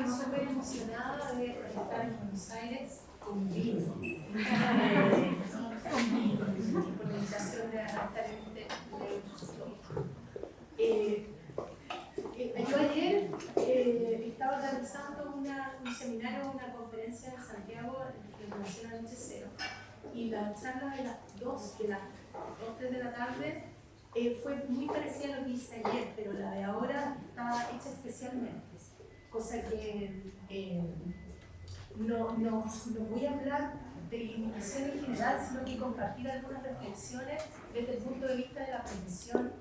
estoy súper emocionada de estar en Buenos Aires conmigo. Por la invitación de estar en yo ayer estaba realizando un seminario, una conferencia en Santiago en relación a Noche Cero, y la charla de las 2 de la tarde fue muy parecida a lo que hice ayer, pero la de ahora está hecha especialmente, cosa que no voy a hablar de eliminación en general, sino que compartir algunas reflexiones desde el punto de vista de la prevención,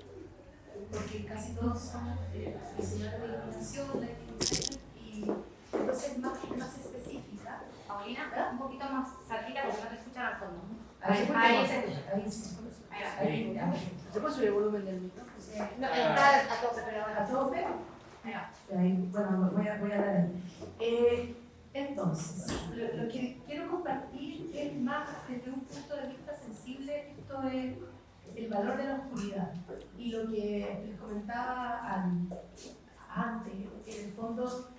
porque casi todos somos profesionales de eliminación, y entonces más específica. Paulina, un poquito más cerquita porque no te escuchan al fondo. Ahí se escucha. Ahí. ¿Se puede subir el volumen del micrófono? No, está a tope, pero ¿A tope? ahí va. Bueno, voy a dar ahí. Entonces, lo que quiero compartir es más desde un punto de vista sensible. Esto es el valor de la oscuridad. Y lo que les comentaba antes, en el fondo,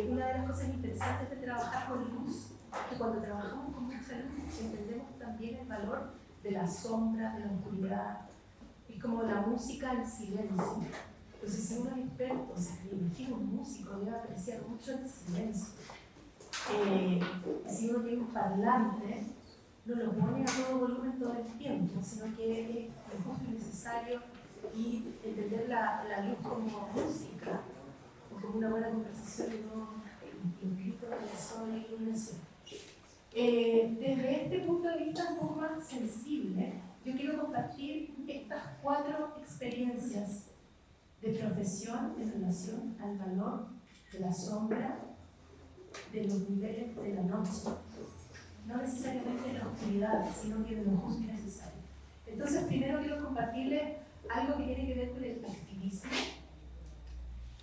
una de las cosas interesantes de trabajar con luz, que cuando trabajamos con mucha luz entendemos también el valor de la sombra, de la oscuridad, y como la música al silencio. Entonces, si uno es experto, me imagino un músico, debe apreciar mucho el silencio. Si uno tiene un parlante, no lo pone a todo volumen todo el tiempo, sino que es justo y necesario, y entender la luz como música, o como una buena conversación, y no los gritos de sol y iluminación. Desde este punto de vista un poco más sensible, yo quiero compartir estas 4 experiencias de profesión en relación al valor de la sombra, de los niveles de la noche, no necesariamente de la oscuridad, sino que de lo justo y necesario. Entonces, primero quiero compartirles algo que tiene que ver con el activismo.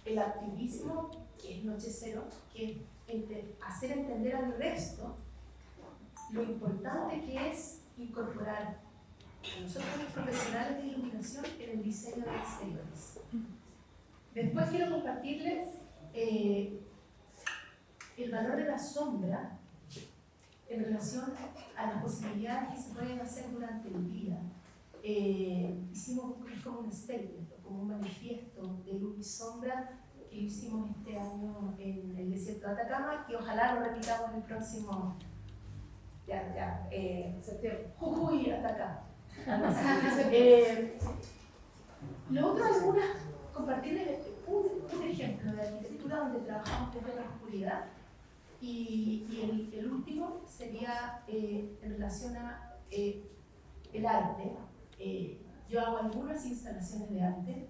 El activismo, que es Noche Cero, que es hacer entender al resto lo importante que es incorporar a nosotros los profesionales de iluminación en el diseño de exteriores. Después quiero compartirles el valor de la sombra en relación a las posibilidades que se pueden hacer durante el día. Hicimos como un statement, como un manifiesto de luz y sombra que hicimos este año en el desierto de Atacama, que ojalá lo repitamos el próximo septiembre. Jujuy, Atacama. Lo otro, compartirles un ejemplo de arquitectura donde trabajamos desde la oscuridad, y el último sería en relación a el arte. Yo hago algunas instalaciones de arte.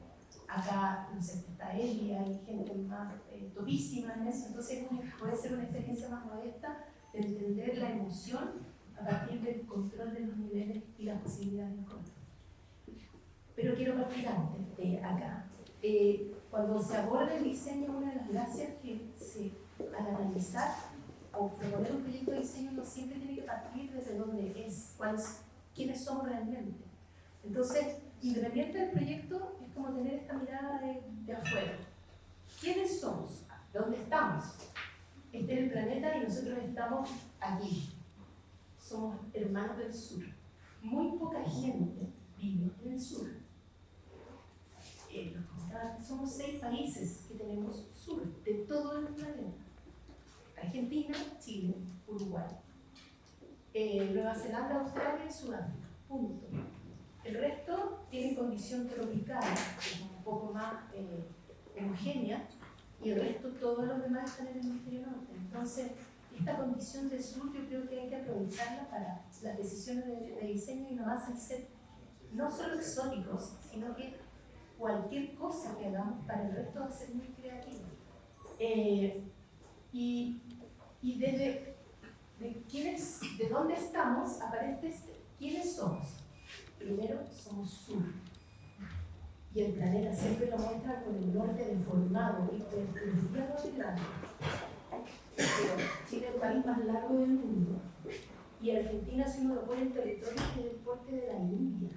Acá, no sé, está Eli, hay gente más topísima en eso, entonces puede ser una experiencia más modesta de entender la emoción a partir del control de los niveles y las posibilidades de control. Pero quiero partir antes de acá. Cuando se aborda el diseño, una de las gracias que al analizar o proponer un proyecto de diseño no siempre tiene que partir desde dónde es, quiénes somos realmente. Entonces, independiente del proyecto, es como tener esta mirada de afuera. ¿Quiénes somos? ¿Dónde estamos? Este es el planeta y nosotros estamos aquí. Somos hermanos del sur. Muy poca gente vive en el sur. Somos 6 países que tenemos sur de todo el planeta: Argentina, Chile, Uruguay, Nueva Zelanda, Australia y Sudáfrica. Punto. El resto tiene condición tropical, que es un poco más homogénea, y el resto, todos los demás están en el hemisferio norte. Entonces, esta condición del sur yo creo que hay que aprovecharla para las decisiones de diseño, y no hacen ser no solo exóticos, sino que cualquier cosa que hagamos para el resto va a ser muy creativa. Y desde de dónde estamos aparece quiénes somos. Primero, somos sur. Y el planeta siempre lo muestra con el norte deformado y hipertrofiado de grande. Pero Chile es el país más largo del mundo. Y Argentina, si uno lo pone en territorio, es del porte de la India.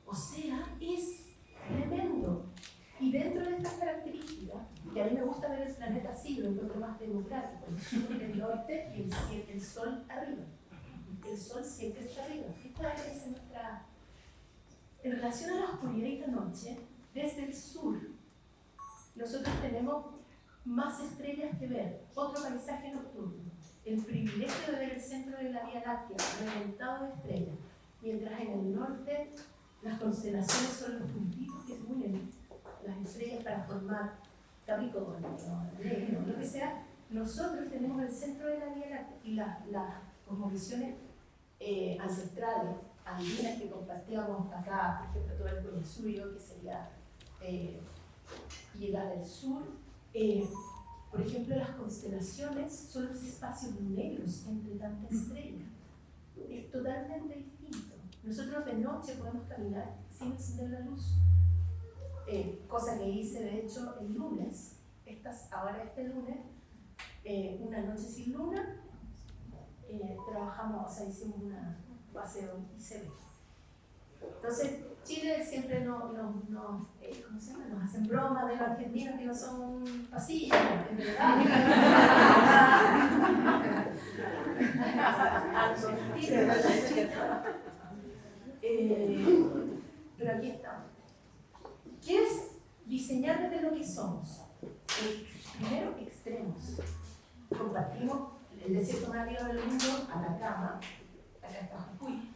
O sea, es tremendo. Y dentro de estas características, y porque a mí me gusta ver el planeta así, lo encuentro más democrático, el sur, el norte y el sol arriba. El sol siempre está arriba. Esta es nuestra... En relación a la oscuridad y la noche, desde el sur, nosotros tenemos más estrellas que ver, otro paisaje nocturno, el privilegio de ver el centro de la Vía Láctea reventado de estrellas, mientras en el norte las constelaciones son los puntitos que unen las estrellas para formar Capricornio, Leo, lo que sea. Nosotros tenemos el centro de la Vía Láctea y las cosmovisiones ancestrales, andinas que compartíamos acá, por ejemplo, todo el Coñasuyo, que sería y la del sur. Por ejemplo, las constelaciones son los espacios negros entre tantas estrellas. Es totalmente distinto. Nosotros de noche podemos caminar sin encender la luz. Cosa que hice, de hecho, el lunes. Ahora este lunes, una noche sin luna, trabajamos, o sea, hicimos un paseo y se ve. Entonces, Chile siempre ¿cómo se llama? Nos hacen bromas de los argentinos que no son pasillos, en verdad. Pero aquí estamos. ¿Qué es diseñar desde lo que somos? Primero, extremos. Compartimos el desierto más arriba del mundo, Atacama, acá está Jujuy.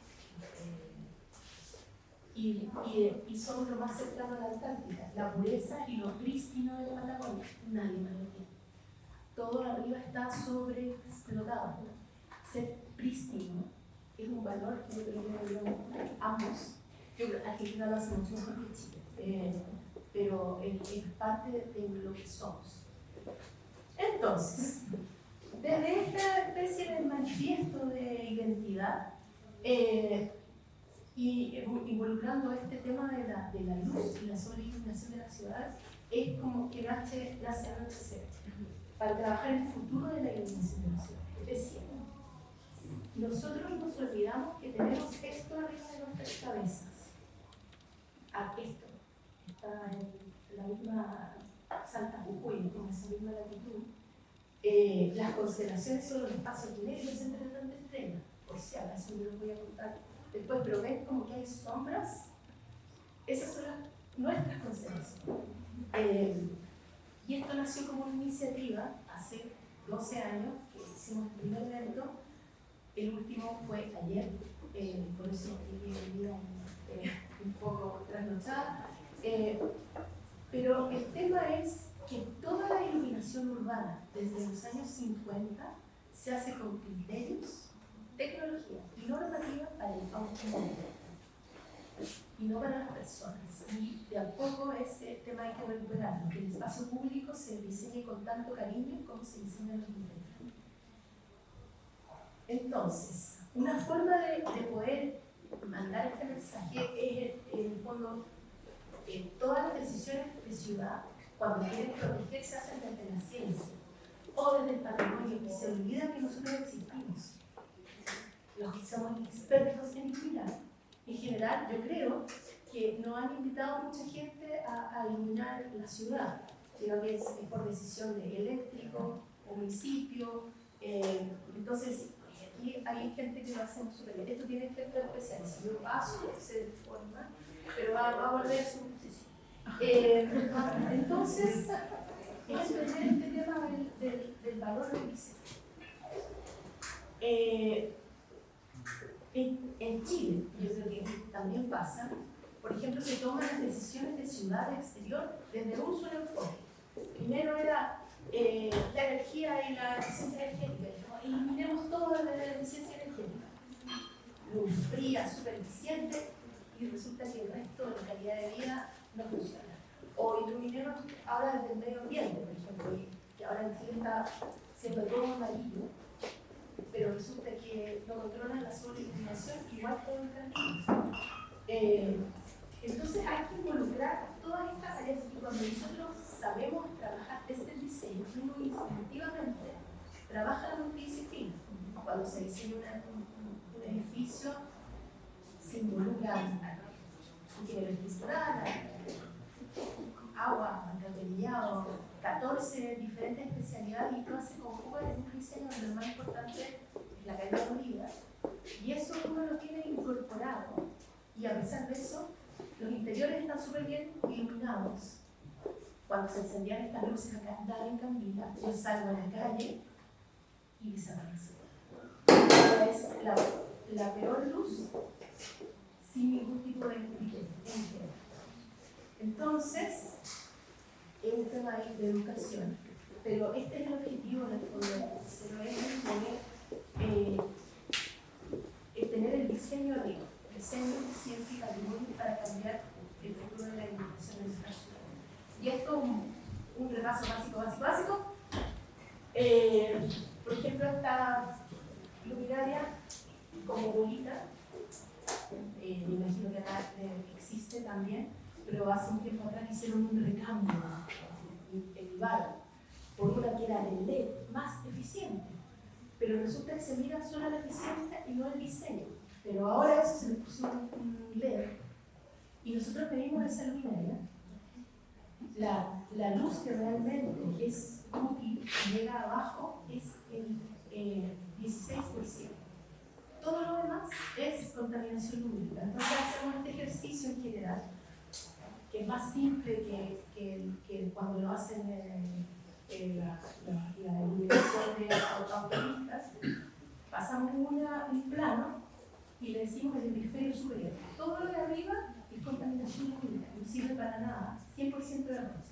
Y somos lo más cercano a la Antártica, la pureza y lo prístino de la Patagonia, nadie más lo tiene. Todo arriba está sobreexplotado. Ser prístino es un valor que yo creo que ambos, yo creo que Argentina lo hace mucho mejor que Chile, pero es parte de lo que somos. Entonces, desde esta especie de manifiesto de identidad, y involucrando este tema de la luz y la sobreiluminación de las ciudades, es como que nace anochecer, para trabajar en el futuro de la iluminación de las ciudades. Es decir, nosotros nos olvidamos que tenemos esto arriba de nuestras cabezas. Esto está en la misma Santa Jujuy, en esa misma latitud. Las constelaciones son los espacios negros entre tantas estrellas. Por si acaso yo los voy a contar después, pero ven como que hay sombras. Esas son nuestras constelaciones. Y esto nació como una iniciativa hace 12 años que hicimos el primer evento. El último fue ayer, por eso llegué el día un poco trasnochada. Pero el tema es que toda la iluminación urbana desde los años 50 se hace con criterios, tecnología y normativa para el automóvil y no para las personas. Y de a poco ese tema hay que recuperarlo, que el espacio público se diseñe con tanto cariño como se diseñan los interiores. Entonces, una forma de poder mandar este mensaje es, en el fondo, todas las decisiones de ciudad, cuando quieren proteger, se hacen desde la ciencia o desde el patrimonio, y se olvida que nosotros existimos. Los que somos expertos en iluminar. En general, yo creo que no han invitado a mucha gente a iluminar la ciudad, sino que es por decisión de eléctrico, o municipio. Entonces, aquí hay gente que lo hace súper bien. Esto tiene efectos especiales. Si yo paso, se deforma, pero va a volver a su posición. Entonces, es entender este tema del valor del diseño. En Chile, yo creo que también pasa, por ejemplo, se toman las decisiones de ciudad exterior desde un solo enfoque. Primero era la energía y la eficiencia energética. Eliminemos todo de la eficiencia energética. Luz fría, súper eficiente, y resulta que el resto de la calidad de vida no funciona. O iluminemos ahora desde el medio ambiente, por ejemplo, que ahora en Chile está siendo todo amarillo, pero resulta que no controlan la sobreiluminación igual que en el camino. Entonces hay que involucrar todas estas áreas, y cuando nosotros sabemos trabajar desde el diseño, uno instintivamente trabaja la multidisciplina. Cuando se diseña un edificio, se involucra ingeniería estructural, agua, alcantarillado, 14 diferentes especialidades y todas se conjugan en un diseño donde lo más importante es la calidad de vida. Y eso uno lo tiene incorporado. Y a pesar de eso, los interiores están súper bien iluminados. Cuando se encendían estas luces acá, en Cambila, yo salgo a la calle y desaparece. Es la peor luz sin ningún tipo de ingenio. Entonces, es un tema de educación, pero este es el objetivo del poder, es poder tener el diseño arriba, el centro de ciencia y patrimonio para cambiar el futuro de la iluminación de nuestra ciudad. Y esto es un repaso básico. Por ejemplo, esta luminaria como bolita, me imagino que acá existe también, pero hace un tiempo atrás hicieron un recambio en bar por una que era de LED más eficiente, pero resulta que se mira solo la eficiencia y no el diseño. Pero ahora eso se le puso un LED y nosotros pedimos esa luminaria. La luz que realmente es útil y llega abajo es el 16%. Todo lo demás es contaminación lumínica. Entonces hacemos este ejercicio en general, que es más simple que cuando lo hacen la iluminación de autopistas. Pasamos un plano y le decimos el hemisferio superior. Todo lo de arriba es contaminación lumínica, no sirve para nada, 100% de la noche.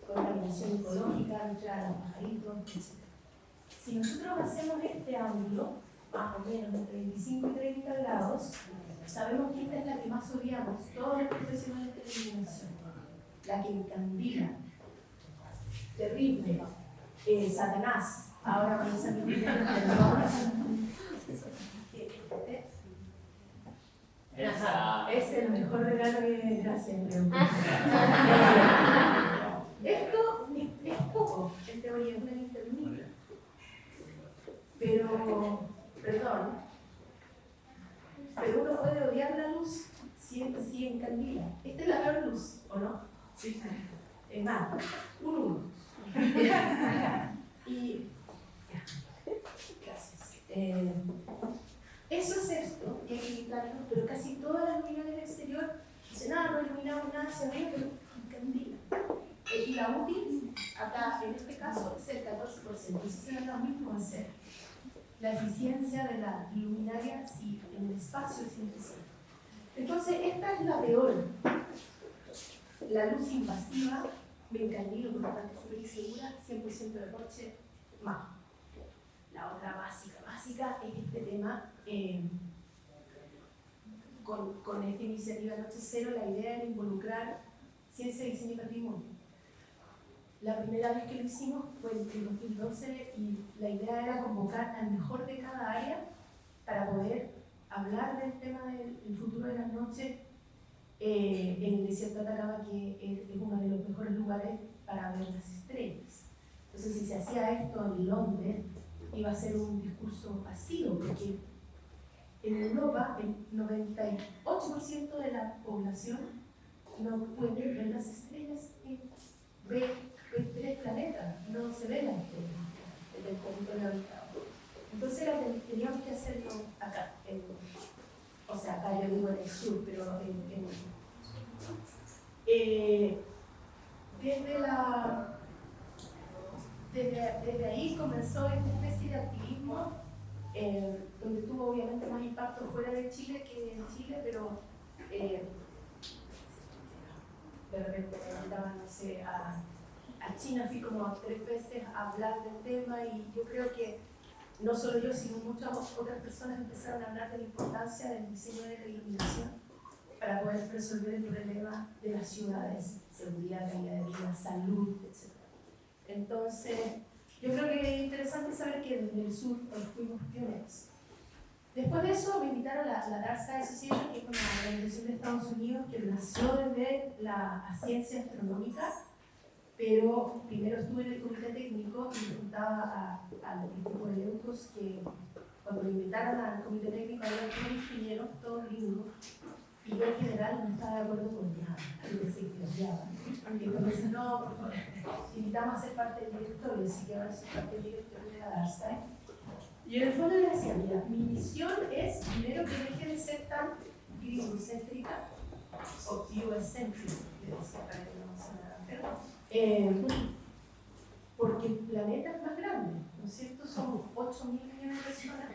Contaminación ecológica, entrar a los pajaritos, etc. Si nosotros hacemos este ángulo, más o menos entre 25 y 30 grados, sabemos que esta es la que más odiamos todos los profesionales de la iluminación, la que encandila. Terrible. Satanás, ahora con esa es el mejor regalo que gracias, creo. Esto es poco, en teoría, es una intermedia. Pero uno puede odiar la luz si encandila. Esta es la peor luz, ¿o no? Sí. Es más, un 1. Y gracias. Eso es esto, que hay que evitarlo, pero casi todas las luminarias del exterior dicen, no iluminamos nada hacia arriba, pero encandila. Y la útil, acá en este caso, es el 14%. Entonces es lo mismo hacer. La eficiencia de la luminaria si en el espacio es ineficiente. Entonces, esta es la peor. La luz invasiva, me encandilo, por lo tanto, súper insegura, 100% de coche, más. La otra básica es este tema. Con esta iniciativa Noche Cero, la idea era involucrar ciencia, diseño y patrimonio. La primera vez que lo hicimos fue en 2012 y la idea era convocar al mejor de cada área para poder hablar del tema del futuro de las noches en el desierto de Atacama, que es uno de los mejores lugares para ver las estrellas. Entonces, si se hacía esto en Londres, iba a ser un discurso vacío, porque en Europa el 98% de la población no puede ver las estrellas y ve 3 planetas, no se ve la estrella del territorio habitado. Entonces teníamos que hacerlo acá, o sea, acá yo digo en el sur, pero desde ahí comenzó esta especie de activismo, donde tuvo obviamente más impacto fuera de Chile que en Chile, pero de repente me invitaban, no sé, a China, fui como 3 veces a hablar del tema y yo creo que no solo yo, sino muchas otras personas empezaron a hablar de la importancia del diseño de la iluminación para poder resolver el problema de las ciudades, seguridad, calidad de vida, salud, etc. Entonces, yo creo que es interesante saber que desde el sur fuimos pioneros. Después de eso me invitaron a la Dark Sky Association, que es una organización de Estados Unidos que nació desde la ciencia astronómica, pero primero estuve en el comité técnico y me juntaba al grupo de leucos que cuando me invitaron al comité técnico había todos ingenieros, todos gringos, Y yo en general no estaba de acuerdo con nada, algo que se cambiaba. Y cuando dice, no, por favor, invitamos a ser parte del directorio, así que ahora soy parte del directorio de la Darstein. Y en el fondo le decía, mira, mi misión es, primero, que deje de ser tan gringocéntrica, o US-centric, que decía para que no se me haga, porque el planeta es más grande, ¿no es cierto? Somos 8.000 millones de personas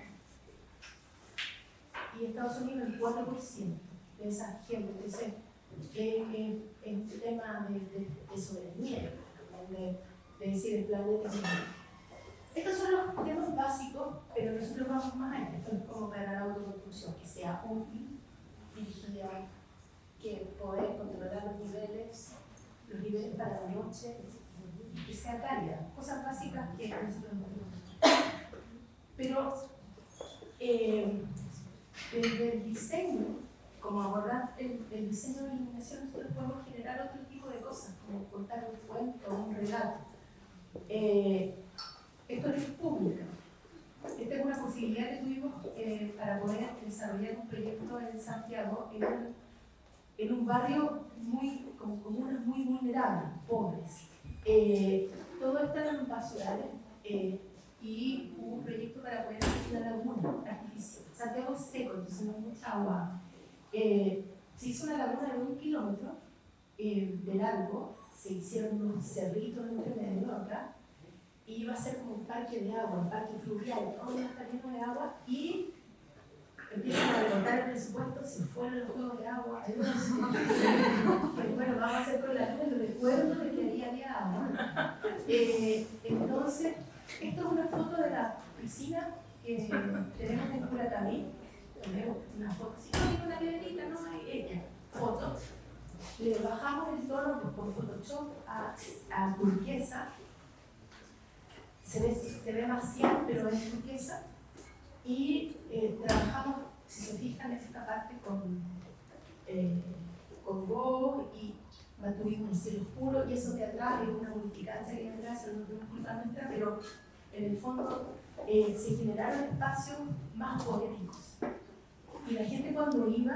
y Estados Unidos el 4% de esa gente. Entonces, es un tema de soberanía, de decir el planeta es grande. Estos son los temas básicos, pero nosotros vamos más allá. Esto es como para la autoconstrucción, que sea útil, dirigida, que poder controlar los niveles para la noche, que sea cálida, cosas básicas que nosotros no tenemos. Pero desde el diseño, como abordar el diseño de iluminación, nosotros podemos generar otro tipo de cosas, como contar un cuento o un relato. Esto es pública. Esta es una posibilidad que tuvimos para poder desarrollar un proyecto en Santiago en un barrio con comunas muy vulnerables, pobres. Todo está en basural y hubo un proyecto para poder hacer una laguna artificial. Santiago es seco, entonces no hay mucha agua. Se hizo una laguna de 1 kilómetro de largo, se hicieron unos cerritos entre medio acá, y iba a ser como un parque de agua, un parque fluvial, todo está lleno de agua, y empiezan a recortar el presupuesto si fueran los juegos de agua. Pero bueno, vamos a hacer con la luz el recuerdo de que ahí había agua. Entonces, esto es una foto de la piscina que tenemos en Curacaví. Tenemos una foto, si no hay una piedrita, no hay foto. Le bajamos el tono por Photoshop a turquesa. Se ve más cian, pero es turquesa. Y trabajamos, si se fijan, en esta parte con Go y mantuvimos el cielo oscuro, y eso de atrás es una multicancha que hay atrás, eso no es culpa nuestra, pero en el fondo se generaron espacios más poéticos. Y la gente cuando iba,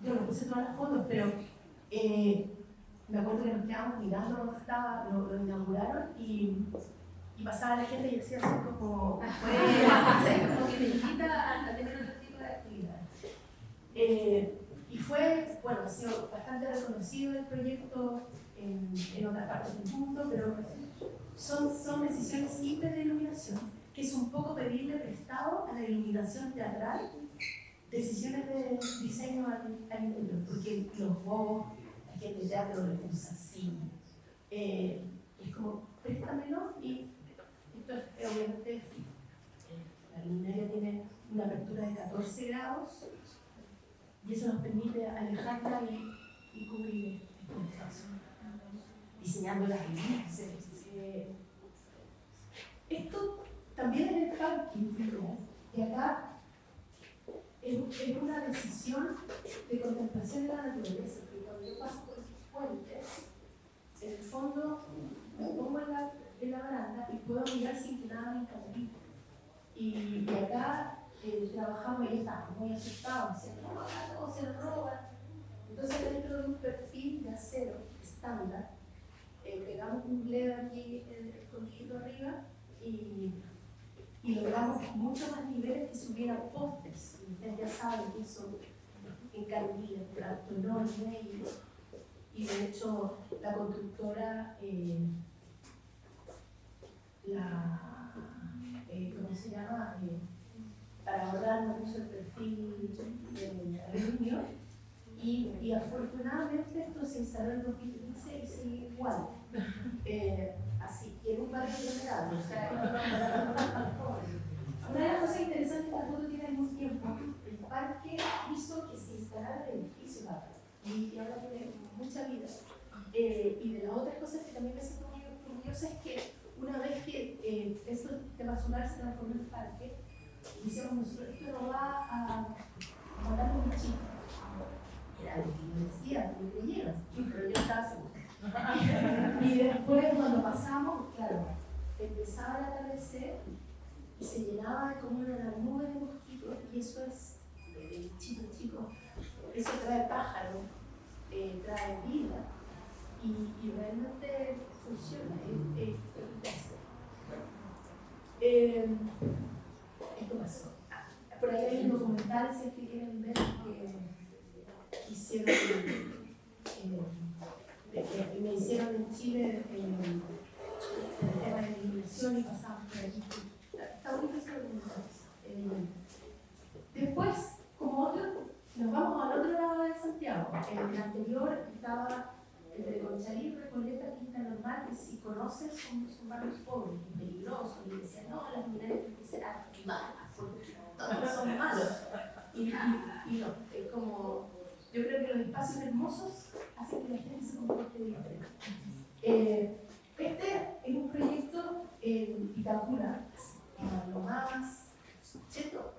yo no puse todas las fotos, pero me acuerdo que nos quedamos mirando cuando lo inauguraron y pasaba la gente y decía así como, como que me invita a tener otro tipo de actividades. Y fue, bueno, ha sido bastante reconocido el proyecto en otras partes del mundo, pero son decisiones simples de iluminación, que es un poco pedirle prestado a la iluminación teatral, decisiones de diseño al interior, porque los bobos, la gente de teatro lo usa así. Es como, préstamelo y esto es obviamente la luminaria tiene una apertura de 14 grados y eso nos permite alejarla y cubrir este espacio, diseñando las líneas. Esto también en el parking fluvial, y acá es una decisión de contemplación de la naturaleza, porque cuando yo paso por estos puentes, en el fondo me pongo en la baranda y puedo mirar sin que nada me encandile. Y acá trabajamos y estamos muy asustados, diciendo, no, acá todo se roban. Entonces, dentro de un perfil de acero estándar, pegamos un LED aquí escondido arriba y logramos muchos más niveles que subieran postes. Ustedes ya saben que eso encandila, un tracto enorme y de hecho la constructora, ¿cómo se llama? Para ahorrar no puso el perfil de aluminio y afortunadamente esto se instaló en 2015 y sigue igual. Así, y en un barrio vulnerable. O sea, una de las cosas interesantes que esta foto tiene algún tiempo, el parque hizo que se instalara el edificio acá, y ahora tiene mucha vida. Y de las otras cosas que también me siento muy orgullosa es que una vez que esto de basural se transformó en parque, decíamos nosotros, esto no va a matar un bichito. Era lo que yo decía, que me creyeron, pero yo estaba segura. Y después cuando pasamos, claro, empezaba el atardecer y se llenaba de como una nube de mosquitos, y eso es de bichitos chicos eso trae pájaros, trae vida y realmente funciona. Esto pasó. Por ahí hay un documental, si es que quieren ver, que hicieron, que me hicieron en Chile el tema de la inversión y pasamos por aquí. Está bonito ese documental. Después, como otro, nos vamos al otro lado de Santiago. En el anterior estaba entre Conchalí, Recoleta, Quinta Normal, que si conoces son barrios pobres y peligrosos, y decían, no, las mineras serán malas, porque todos son malos. Y no, es como, yo creo que los espacios hermosos hacen que la gente se comporte diferente. Este es un proyecto en Itacura, lo más cheto,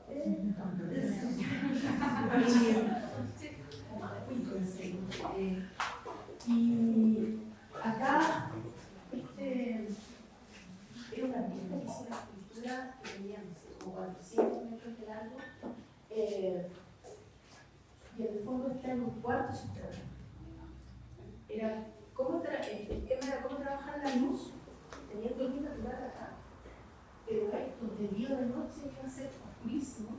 y acá era una artista que hizo una escultura que tenía como 400 metros de largo, y en el fondo está en un cuarto subterráneo. Era el tema era cómo trabajar la luz teniendo luz natural acá, pero esto de día o de noche iba a ser oscurísimo,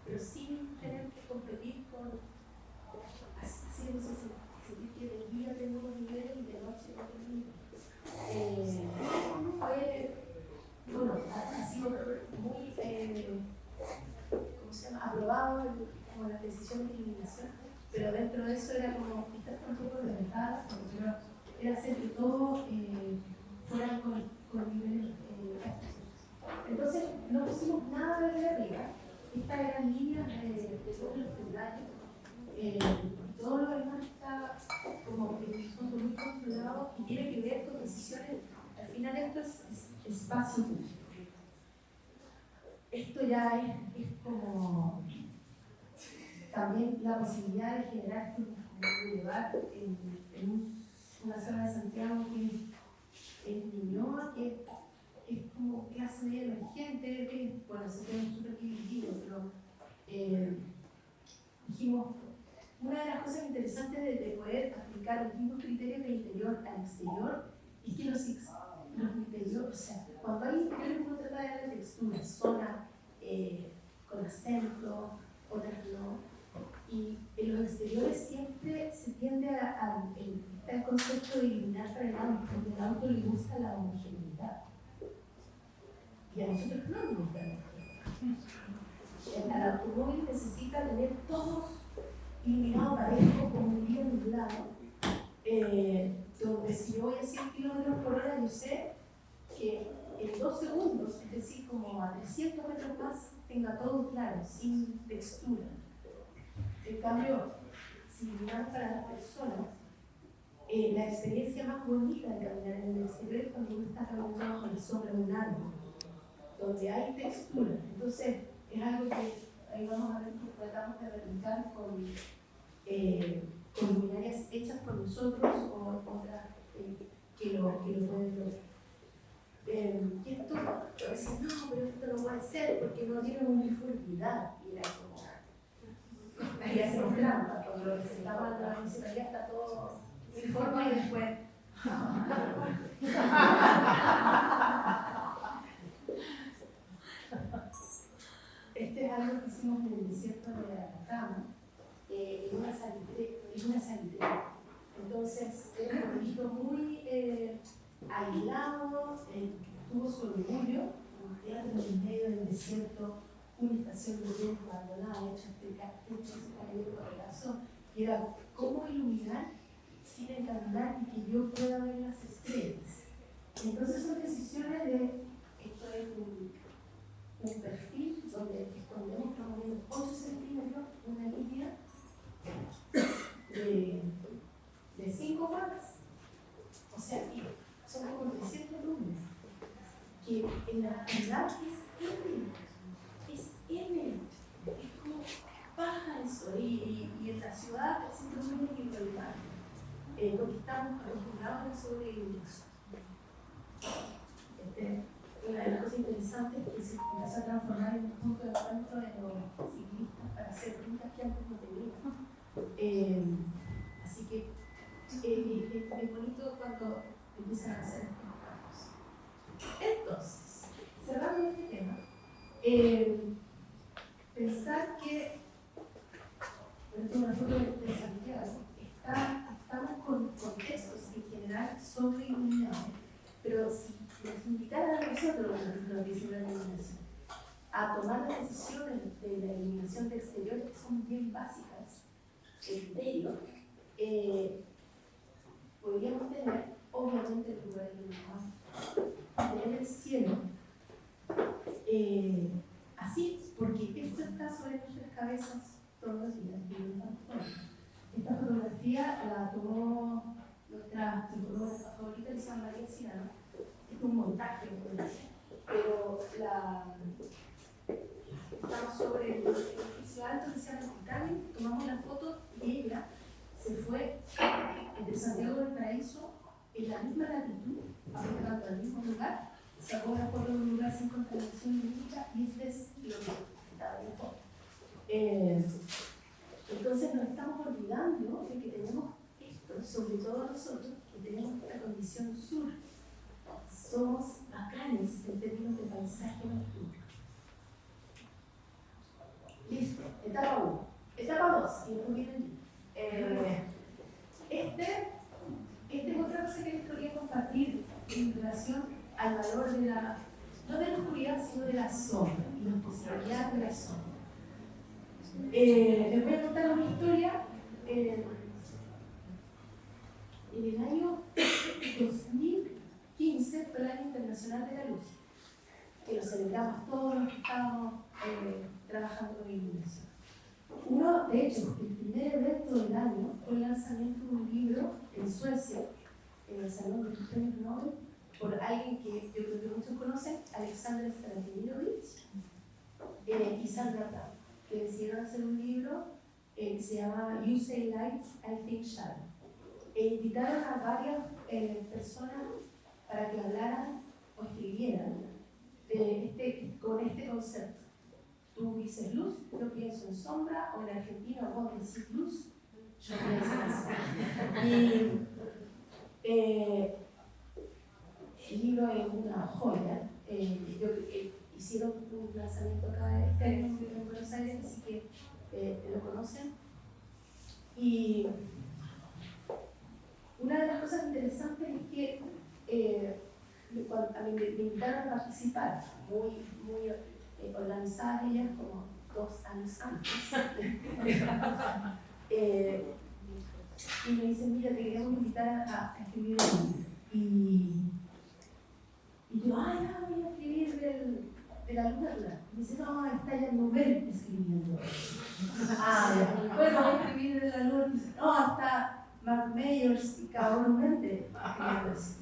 pero sin tener que competir con haciéndose sentir que de día tengo unos niveles y de noche otros niveles. Bueno, ha sido muy ¿cómo se llama? Aprobado como las decisiones de iluminación, pero dentro de eso era como estar un poco reventada, era hacer que todo fuera con niveles entonces no pusimos nada de arriba. Esta era línea de todos los peldaños, todo lo demás está como en el fondo muy controlado y tiene que ver con decisiones. Al final esto es espacio. Esto ya es como también la posibilidad de generar un lugar en una zona de Santiago que es Ñuñoa, que es como clase media emergente, que bueno, se queda súper dividido, pero dijimos, una de las cosas interesantes de poder aplicar los mismos criterios del interior al exterior es que los interiores, o sea, cuando hay interiores uno trata de darle textura, zonas con acento, otras no. Y en los exteriores siempre se tiende el concepto de iluminar para el auto, porque el auto le gusta la homogeneidad. Y a nosotros no nos gusta la homogeneidad. El automóvil necesita tener todos iluminados parejos como un día nublado, donde si yo voy a 100 km/h, yo sé que en 2 segundos, es decir, como a 300 metros más, tenga todo claro, sin textura. En cambio, si miramos para las personas, la experiencia más bonita de caminar en el exterior es cuando uno está caminando bajo la sombra de un árbol, donde hay textura. Entonces, es algo que ahí vamos a ver que tratamos de replicar con luminarias hechas por nosotros o otras que lo pueden lograr. Y esto, a veces no, pero esto no puede ser porque no tiene uniformidad. Y era como. Y hacemos trampa, cuando lo presentamos a la municipalidad está todo uniforme y después. Este es algo que hicimos en el desierto de Atacama, en una salitrera. Entonces, es un proyecto muy aislado, tuvo su orgullo, un teatro en medio del desierto, una estación de tiempo abandonada, hecha de razón, y era cómo iluminar sin encantar y que yo pueda ver las estrellas. Entonces son decisiones de, esto es un perfil donde escondemos más o menos 8 centímetros, una línea de 5 watts, o sea, son como 300 lumens, que en la actualidad es N, es como baja eso, y en la ciudad siempre es muy individualidad, porque estamos acostumbrados a la sobreiluminación. Una de las cosas interesantes es que se empezó a transformar en un punto de encuentro de los ciclistas para hacer rutas que antes no tenían. cuando empiezan a hacer estos cambios. Entonces, cerrando este tema, pensar que, bueno, tengo una foto de Santiago, estamos con contextos que en general son muy iluminados, pero si nos invitaran a nosotros, los que hicieron la iluminación, a tomar las decisiones de la eliminación de exteriores que son bien básicas, el criterio, podríamos tener, obviamente, el lugar iluminado, tener el cielo así, porque esto está sobre nuestras cabezas todos los días. Esta fotografía la tomó nuestra fotógrafa favorita, que se llama María Cirano. Es un montaje, pero estamos sobre el edificio alto que se llama Titanic, tomamos la foto y ella se fue entre Santiago del Paraíso en la misma latitud, apuntando al mismo lugar, sacó una foto de un lugar sin contaminación lumínica y este es lo que estaba en la foto. Entonces nos estamos olvidando de que tenemos esto, sobre todo nosotros, que tenemos esta condición sur. Somos bacanes en términos de paisaje nocturno. Listo, etapa 1. Etapa 2, y después viene Este es otra cosa que les quería compartir en relación al valor de la, no de la oscuridad, sino de la sombra y las posibilidades de la sombra. Les voy a contar una historia. En el año 2015 fue el Año Internacional de la Luz, que lo celebramos todos los que estábamos trabajando con iluminación. Uno, de hecho, el primer evento del año fue el lanzamiento de un libro en Suecia, en el Salón de los Premios Nobel, por alguien que yo creo que muchos conocen, Alexander Stratimirovich y Sandra Brown, que decidieron hacer un libro que se llama You Say Light, I Think Shadow. E invitaron a varias personas para que hablaran o escribieran con este concepto. Tú dices luz, yo pienso en sombra, o en Argentina vos decís luz, yo pienso en sombra. Y el libro es una joya. Hicieron un lanzamiento acá este año en Buenos Aires, así que lo conocen. Y una de las cosas interesantes es que a mí me invitaron a participar, muy organizadas ellas como 2 años antes. Y me dicen, mira, te queremos invitar a escribir un libro. Y yo, voy a escribir de la luna. Y me dice, no, está ya Nobel escribiendo. Bueno, voy a escribir de la luna. Y dice, no, está Mark Meyers y Cabrón Mente escribiendo eso.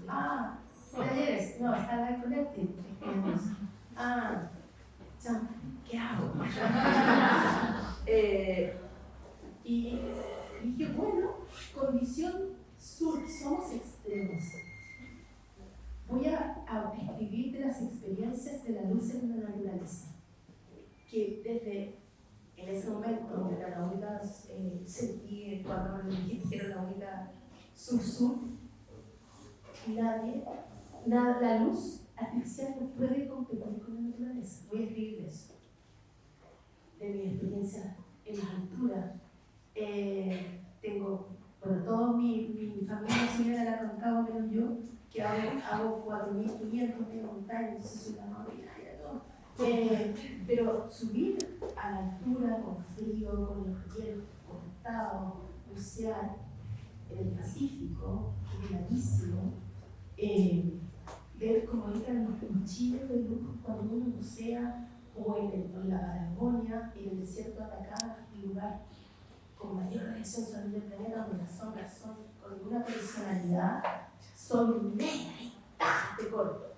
Talleres, no, está Light Collective escribiendo eso. ¿Qué hago? Y dije, bueno, condición sur, somos extremos. Voy a escribir de las experiencias de la luz en la naturaleza, que desde en ese momento era la única, sentí cuando me dijiste que era la única sur-sur, la luz artificial no puede competir con la naturaleza. Voy a escribir de eso, de mi experiencia en las alturas. Tengo, toda mi familia se viene a la Concagua menos yo, que hago 4.500 de montaña, entonces soy la más ordinaria de todo. Pero subir a la altura con frío, con los hielos cortados, bucear en el Pacífico, que es larguísimo, ver cómo entran los cuchillos de luz cuando uno bucea, o en la Patagonia, en el desierto de Atacama, que es el lugar con mayor radiación solar del planeta, donde las sombras son con una personalidad, son negras de corto.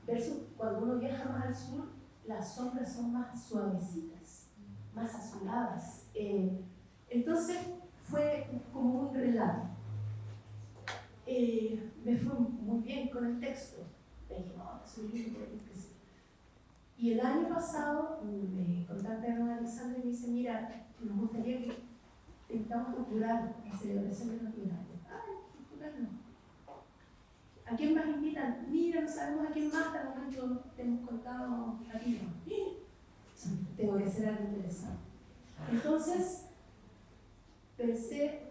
Versus cuando uno viaja más al sur, las sombras son más suavecitas, más azuladas. Entonces fue como un relato. Me fue muy bien con el texto. Le dije, no, es un libro que sí. Y el año pasado me contactaron a Alexandra y me dice, mira, nos gustaría que intentamos cultural la celebración de los 10 años. Cultural no. ¿A quién más invitan? Mira, no sabemos a quién más, hasta el momento te hemos contado a ti. Tengo que hacer algo interesante. Entonces, pensé,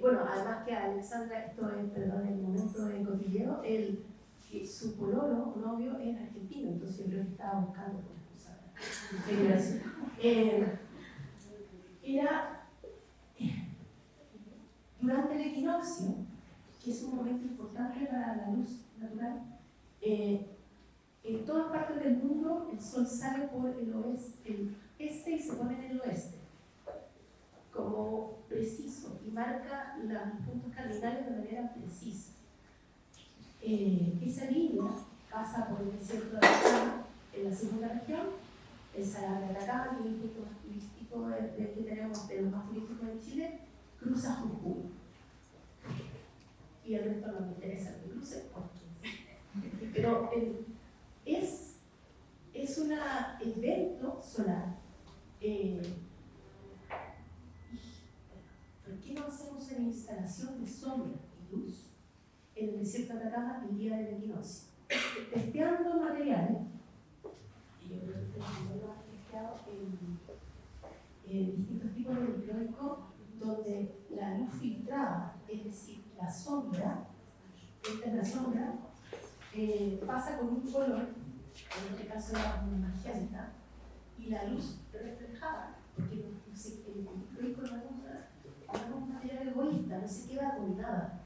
bueno, además que a Alexandra, esto es, perdón, el momento de cotilleo, que su pololo, novio, es argentino, entonces yo creo que estaba buscando por excusa. Era durante el equinoccio, que es un momento importante para la luz natural, en todas partes del mundo el sol sale por el este y se pone en el oeste, como preciso, y marca los puntos cardinales de manera precisa. Esa línea pasa por el desierto de Atacama, en la segunda región, el Salar de Atacama, que es el punto más turístico que tenemos, de los más turísticos de Chile, cruza Jujuy. Y el resto no me interesa que cruce, pero es un evento solar. ¿Por qué no hacemos una instalación de sombra y luz en el desierto de Atacama el día del equinoccio? Testeando materiales, y yo creo que ustedes lo han testeado en distintos tipos de electrónicos donde la luz filtrada, es decir, la sombra, esta es la sombra, pasa con un color, en este caso era una magenta, y la luz reflejada, porque el electrónico no es un material egoísta, no se queda con nada.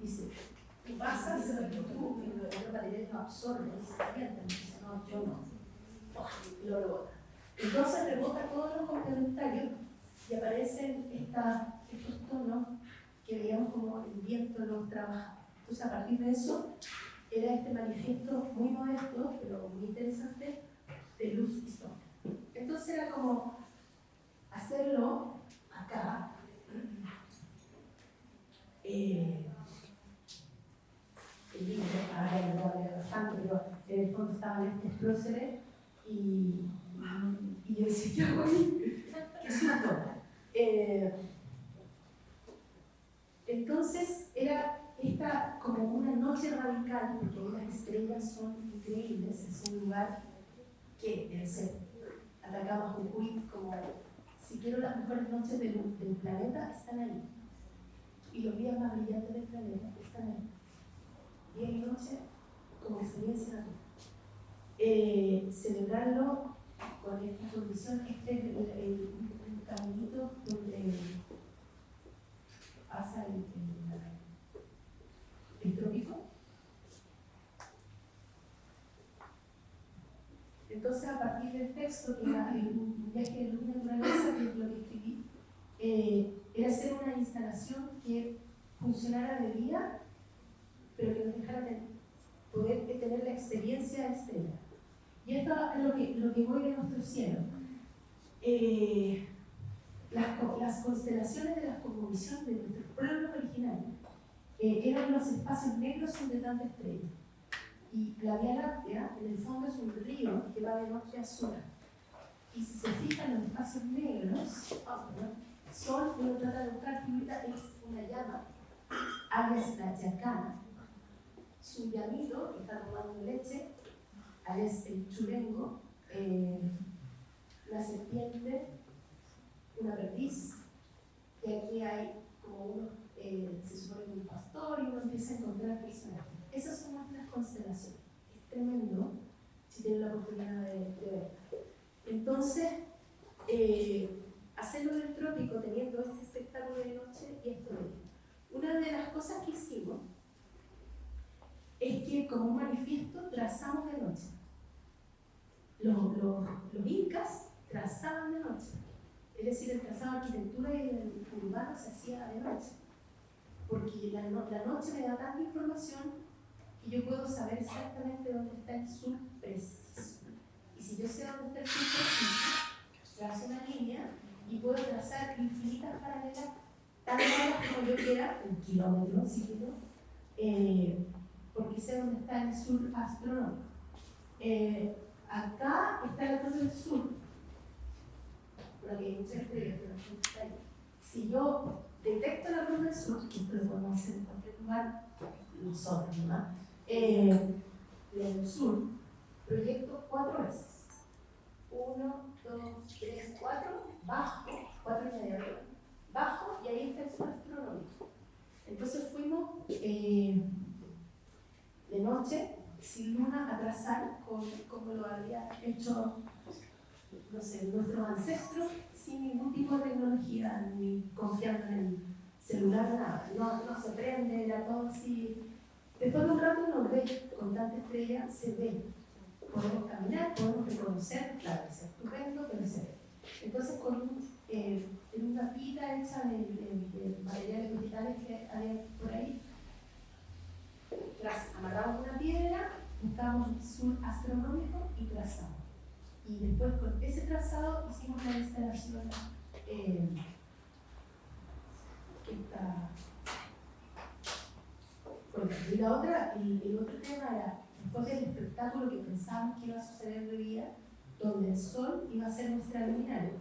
Dice, tú pasas, tú, el otro material lo absorbe, se calienta, y dice, no, yo no. Y lo rebota. Entonces rebota todos los complementarios y aparecen estos tonos que veíamos como el viento los trabaja. Entonces, a partir de eso, era este manifiesto muy modesto, pero muy interesante, de luz y sombra. Entonces era como hacerlo acá. El libro, ahora ya no lo voy a bastante, pero en el fondo estaban estos próceres y yo decía, ¿qué hago ahí? ¿Qué susto? Entonces era esta como una noche radical, porque las estrellas son increíbles, es un lugar que debe ser Atacama, Jujuy, como si quiero las mejores noches del planeta, están ahí. Y los días más brillantes del planeta están ahí. Día y noche como experiencia natural. Celebrarlo con esta condición, este es el caminito donde pasa el trópico. Entonces, a partir del texto, que era un viaje de luz y naturaleza, que es lo que escribí, era hacer una instalación que funcionara de día, pero que nos dejara poder tener la experiencia estrella. Y esto es lo que voy de nuestro cielo. Las constelaciones de la cosmovisión de nuestros pueblos originarios eran los espacios negros donde tanta estrella. Y la Vía Láctea, en el fondo, es un río que va de norte a sur. Y si se fijan, los espacios negros son, uno trata de buscar figurita, es una llama, alias la yacana, su llamito que está tomando leche, alias el chulengo, la serpiente, una perdiz, y aquí hay como uno, se supone un pastor y uno empieza a encontrar personajes. Esas son nuestras constelaciones. Es tremendo si tienen la oportunidad de verla. Entonces, hacerlo en el trópico teniendo este espectáculo de noche y esto de día. Una de las cosas que hicimos es que como un manifiesto trazamos de noche. Los incas trazaban de noche. Es decir, el trazado de arquitectura y el urbano se hacía de noche. Porque la noche me da tanta información que yo puedo saber exactamente dónde está el sur preciso. Y si yo sé dónde está el sur preciso, trazo una línea y puedo trazar infinitas paralelas, tan largas como yo quiera, un kilómetro si quiero, porque sé dónde está el sur astronómico. Acá está la Cruz del Sur, por la que hay muchas estrellas, pero no está ahí. Si yo detecto la Cruz del Sur, que esto lo podemos hacer en cualquier lugar, nosotros, ¿no? En el sur, proyecto 4 veces. 1, 2, 3, 4, bajo, 4 y medio arriba, bajo, y ahí está el sol astronómico. Entonces fuimos de noche, sin luna, a trazar como lo había hecho, no sé, nuestros ancestros, sin ningún tipo de tecnología, ni confiando en el celular, nada. No se prende, era todo así. Después de un rato nos ve, con tanta estrella, se ve. Podemos caminar, podemos reconocer, claro, es estupendo, pero se ve. Entonces, en una pita hecha de materiales vegetales que había por ahí, amarramos una piedra, buscamos un sur astronómico y trazamos. Y después con ese trazado hicimos la instalación que está. Y el otro tema era, después del espectáculo que pensábamos que iba a suceder de día, donde el sol iba a ser nuestra luminaria.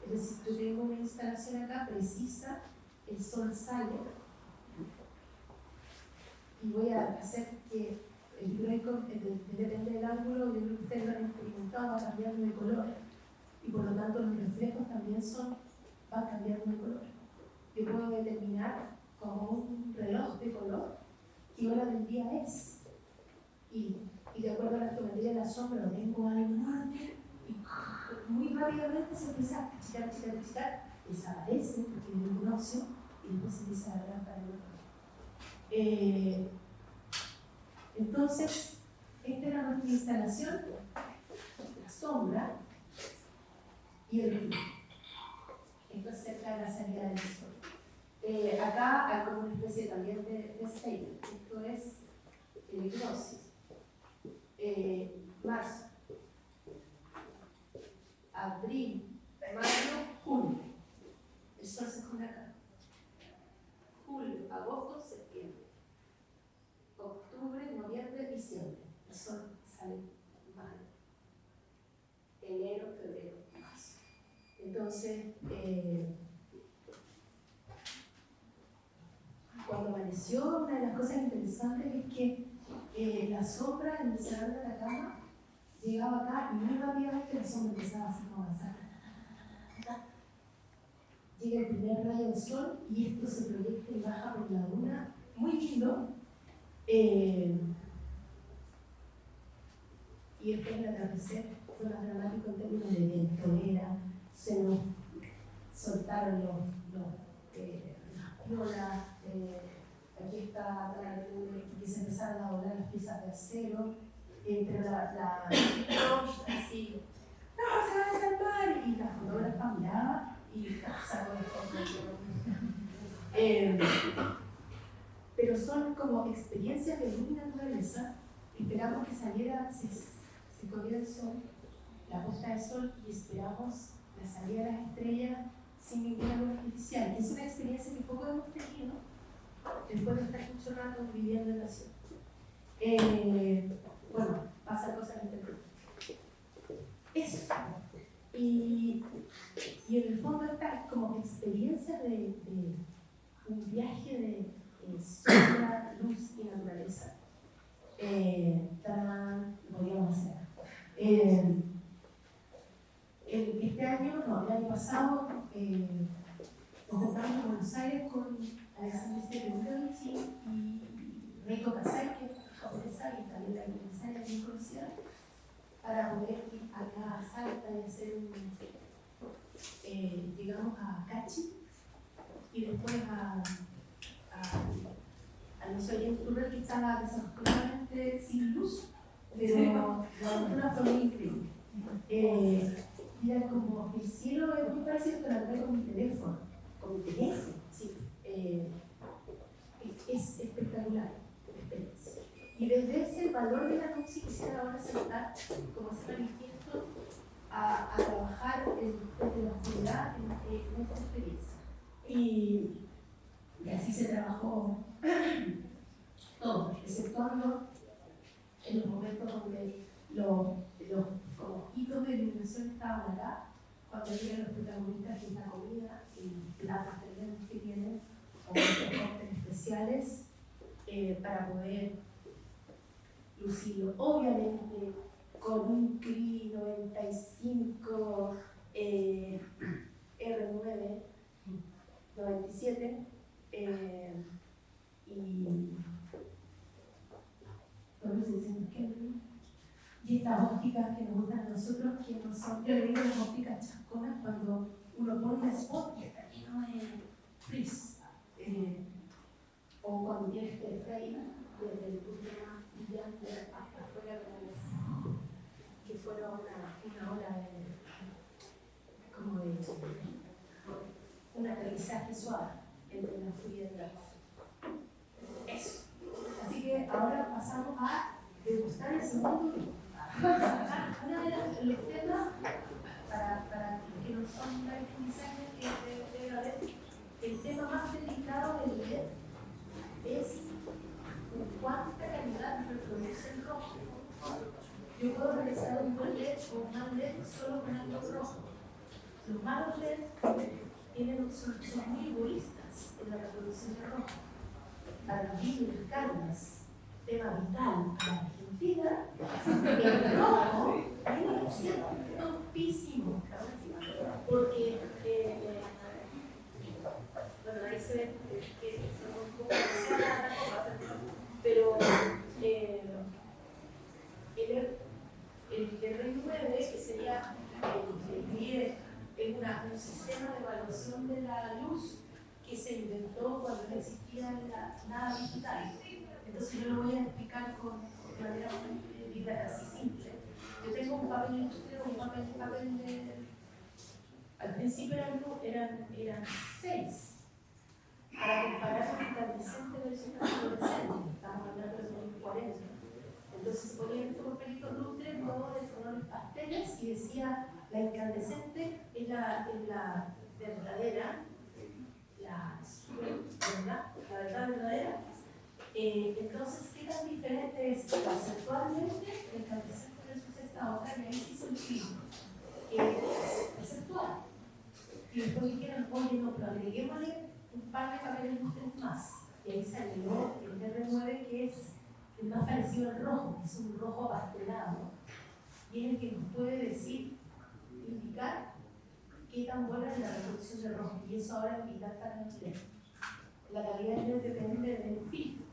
Es decir, yo tengo una instalación acá precisa, el sol sale, y voy a hacer que el greco, depende del ángulo, yo creo que ustedes lo han experimentado, va cambiando de color, y por lo tanto los reflejos también van cambiando de color. Yo puedo determinar como un reloj de color qué hora del día es, y de acuerdo a la geometría de la sombra, tengo algo norte, y muy rápidamente se empieza a chicar, desaparece porque hay un óxido, y después se empieza a agarrar para el otro. Entonces, esta era nuestra instalación, la sombra y el reflejo. Esto es cerca de la salida del sol. Acá hay como una especie también de statement. Esto es el equinoccio. Marzo, abril, mayo, junio. El sol se pone acá. Julio, agosto, septiembre. Octubre, noviembre, diciembre. El sol sale en mayo. Enero, febrero, marzo. Entonces, cuando amaneció, una de las cosas interesantes es que la sombra en el cerrar de la cama llegaba acá y muy rápidamente la sombra empezaba a avanzar. Llega el primer rayo del sol y esto se proyecta y baja por la luna, muy lindo. Y después el atardecer fue más dramático en términos de viento, se nos soltaron las piolas, aquí está que se empezaron a doblar las piezas de acero, entre así, no, se van a salvar, y la fotógrafa miraba y sacó el foto. Pero son como experiencias de luz y naturaleza. Esperamos que saliera, se corriera el sol, la puesta de sol, y esperamos la salida de las estrellas sin ninguna luz artificial. Es una experiencia que poco hemos tenido después de estar mucho rato viviendo en la ciudad. Bueno, pasa cosas en el mundo. Eso. Y en el fondo estas como experiencias de un viaje de sombra, luz y naturaleza. Podríamos hacer. Este año, no, el año pasado, nos juntamos en Buenos Aires con Alexander Stepanovich y Reiko Kasai, que es japonesa y también la empresaria bien conocida, para poder ir acá a Salta y hacer digamos, a Cachi y después al Museo de Cultural, que estaba desafortunadamente sin luz, pero la cultura fue muy increíble. Era como el cielo, es muy parecido que la veo con mi teléfono, sí. Es espectacular la experiencia. Y desde ese valor de la noche quisiera ahora saltar como ese manifiesto a trabajar desde la oscuridad en esta experiencia. Y así se trabajó todo, exceptuando en los momentos donde los como hitos de iluminación estaban acá, cuando llegan los protagonistas, que es la comida y platos tremendos que tienen, o estos cócteles especiales, para poder lucirlo. Obviamente con un CRI 95 R9 97 y estas ópticas que nos gustan a nosotros, que no son, yo le digo las ópticas chasconas cuando uno pone un spot y está lleno de frizz, o cuando tienes que frame desde el punto más brillante hasta afuera como que fuera una ola de, como de un aterrizaje suave entre la furia de la luz. Eso. Así que ahora pasamos a degustar el segundo grupo. Uno de los temas para que no son la aprendizaje que debe haber, el tema más delicado del LED es con cuánta calidad reproduce el rojo. Yo puedo realizar un buen LED o un mal LED solo con algo rojo. Los malos LED son muy egoístas en la reproducción de rojo. Para los niños y carnes, tema vital para Argentina, el rojo tiene que ser topísimo. Porque, bueno, ahí se ve que son un poco pero el R9, que sería el 10, es un sistema de evaluación de la luz que se inventó cuando no existía nada digital. Entonces yo lo voy a explicar de manera muy así simple. Yo tengo un papel industrial, un papel de... Al principio eran 6. Para comparar con incandescente versus fluorescente, estamos hablando de 2040. Entonces se ponían estos papelitos lustres, todos de colores pasteles, y decía la incandescente es la verdadera, la verdad verdadera. Entonces, ¿qué tan diferente es conceptualmente la incandescente versus esta otra? Y ahí se hizo el filtro conceptual. Y después dijeron, oye, no, pero agreguémosle un par de papeles lustres más. Y ahí se agregó el R9, que es el más parecido al rojo, que es un rojo pastelado, y es el que nos puede decir, indicar qué tan buena es la reproducción de rojo. Y eso ahora es vital para el LED. La calidad del LED depende del filtro,